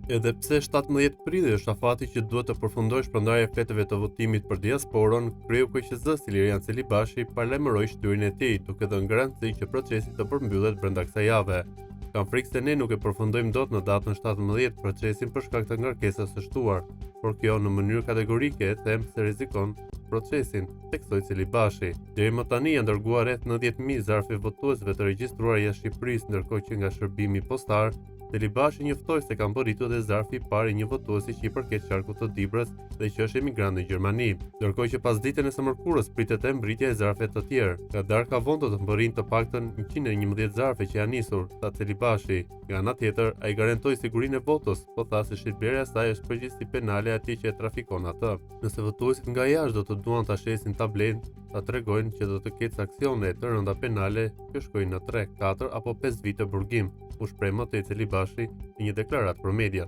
Edhe pse 17 prilli është afati që duhet të përfundojë shpërndarja e fletëve të votimit për diasporën, kreu KQZ-s Ilirian Celibashi paralajmëroi shtyrjen e tij, duke dhënë garanci që procesi të përmbyllet brenda kësaj jave. Kam frikë se ne nuk e përfundojmë dot në datën 17 procesin për shkak të ngarkesës së shtuar, por kjo në mënyrë kategorike e them se rrezikon procesin, theksoi Celibashi. Deri më tani janë dërguar rreth 90.000 zarfe votuesve të regjistruar jashtë Shqipërisë, ndërkohë që nga shërbimi postar Celibashi njoftoi se ka mbërritur dhe zarfi i parë i një votuesi që i përket qarkut të Dibrës dhe që është emigrant në Gjermani, ndërkohë që pas ditën e së mërkurës pritet e mbërritja e zarfeve të tjerë. Kadar ka vonë të mbërrijnë të paktën 111 zarfe që janë nisur, tha Celibashi. Nga ana tjetër, ai garantoi sigurinë e votës, po tha se shitblerja e saj është përgjegjësi penale atij që e trafikon atë. Nëse votuesit nga jashtë do të duan ta shesin tabletë, ta tregojnë që do të ketë sankcione të rënda penale që shkojnë në 3, 4 apo 5 vite burgim, u shpreh më tej Celibashi në një deklaratë për media.